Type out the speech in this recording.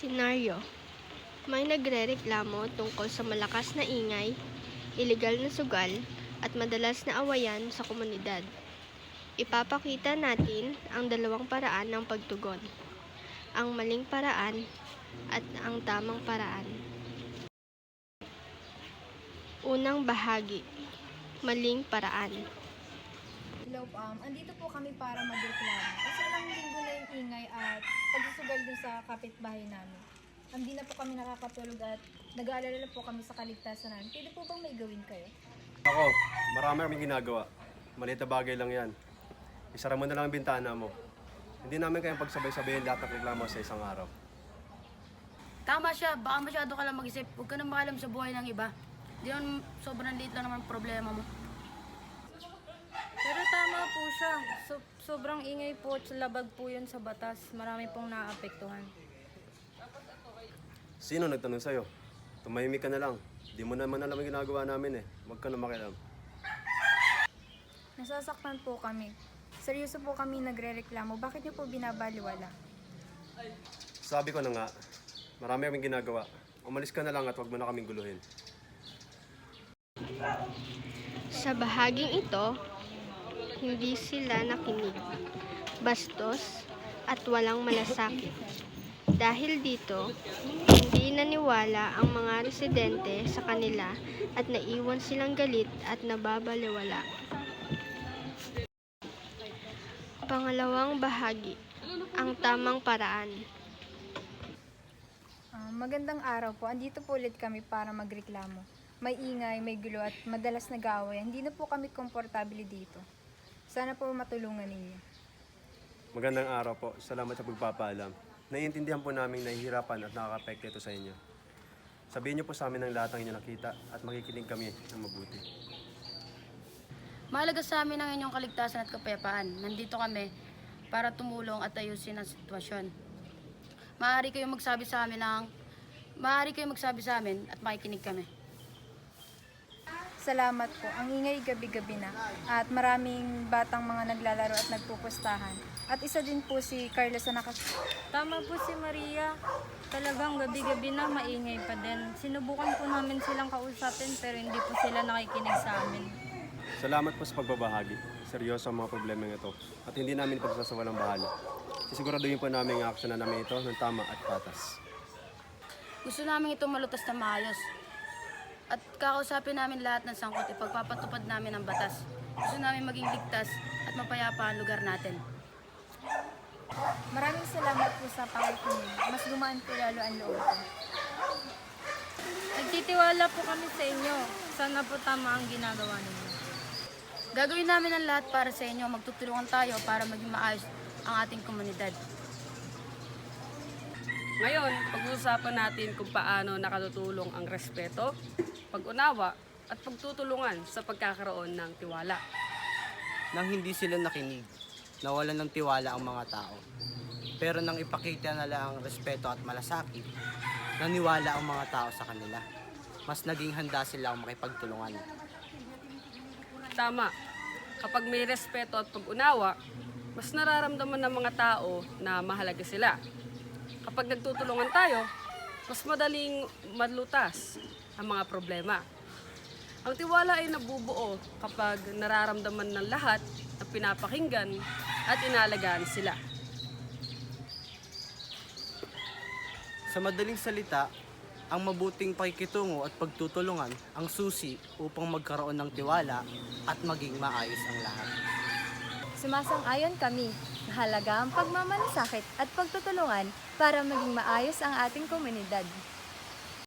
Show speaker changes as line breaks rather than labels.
Senaryo: may nagrereklamo tungkol sa malakas na ingay, ilegal na sugal, at madalas na awayan sa komunidad. Ipapakita natin ang dalawang paraan ng pagtugon: ang maling paraan at ang tamang paraan. Unang bahagi: maling paraan.
Hello, andito po kami para magreklamo. Kasi ilang linggo na yung ingay at pagsusugal dun sa kapitbahay namin. Hindi na po kami nakakatulog at nag-aalala po kami sa kaligtasan namin. Pwede po bang may gawin kayo?
Ako, marami kaming ginagawa. Maliit na bagay lang yan. Isara mo na lang ang bintana mo. Hindi namin kayang pagsabay-sabayin lahat ng reklamo sa isang araw.
Tama siya, baka masyado ka lang mag-isip. Huwag ka nang makalam sa buhay ng iba. Di naman sobrang liit lang naman problema mo.
Pero tama po siya. Sobrang ingay po at labag po yun sa batas. Marami pong naapektuhan.
Sino nagtanong sa'yo? Tumahimik ka na lang. Di mo naman alam ang ginagawa namin eh. Huwag ka na makialam.
Nasasaktan po kami. Seryoso po kami nagre-reklamo. Bakit niyo po binabaliwala?
Sabi ko na nga, marami kaming ginagawa. Umalis ka na lang at huwag mo na kaming guluhin.
Sa bahaging ito, hindi sila nakinig, bastos, at walang malasakit. Dahil dito, hindi naniwala ang mga residente sa kanila at naiwan silang galit at nababaliwala. Pangalawang bahagi: ang tamang paraan.
Magandang araw po. Andito po ulit kami para magreklamo. May ingay, may gulo at madalas nag-aaway. Hindi na po kami komportable dito. Sana po matulungan ninyo.
Magandang araw po. Salamat sa pagpapaalam. Naiintindihan po namin nahihirapan at nakaka-apekto ito sa inyo. Sabihin niyo po sa amin ang lahat ng inyong nakita at makikinig kami ng mabuti.
Mahalaga sa amin ang inyong kaligtasan at kapayapaan. Nandito kami para tumulong at ayusin ang sitwasyon. Maaari kayong magsabi sa amin at makikinig kami.
Salamat po. Ang ingay gabi-gabi na at maraming batang mga naglalaro at nagpupustahan. At isa din po si Carlos na
Tama po si Maria. Talagang gabi-gabi na maingay pa din. Sinubukan po namin silang kausapin pero hindi po sila nakikinig sa amin.
Salamat po sa pagbabahagi. Seryoso ang mga problema ito at hindi namin pagsasawalang bahala. Sisiguraduhin po namin ang aksyon na namin ito ng tama at patas.
Gusto namin ito malutas na maayos. At kakausapin namin lahat ng sangkot, ipagpapatupad namin ang batas. Gusto namin maging ligtas at mapayapa ang lugar natin.
Maraming salamat po sa pakikinig. Mas gumaan po lalo ang loob ko.
Nagtitiwala po kami sa inyo. Sana po tama ang ginagawa ninyo.
Gagawin namin ang lahat para sa inyo. Magtutulungan tayo para maging maayos ang ating komunidad.
Ngayon, pag-uusapan natin kung paano nakatutulong ang respeto, pag-unawa at pagtutulungan sa pagkakaroon ng tiwala.
Nang hindi sila nakinig, nawalan ng tiwala ang mga tao. Pero nang ipakita nila ang respeto at malasakit, naniwala ang mga tao sa kanila. Mas naging handa silang makipagtulungan.
Tama, kapag may respeto at pag-unawa, mas nararamdaman ng mga tao na mahalaga sila. Kapag nagtutulungan tayo, mas madaling malutas ang mga problema. Ang tiwala ay nabubuo kapag nararamdaman ng lahat na pinapakinggan at inaalagaan sila.
Sa madaling salita, ang mabuting pakikitungo at pagtutulungan ang susi upang magkaroon ng tiwala at maging maayos ang lahat.
Sumasang-ayon kami. Mahalaga ang pagmamalasakit at pagtutulungan para maging maayos ang ating komunidad.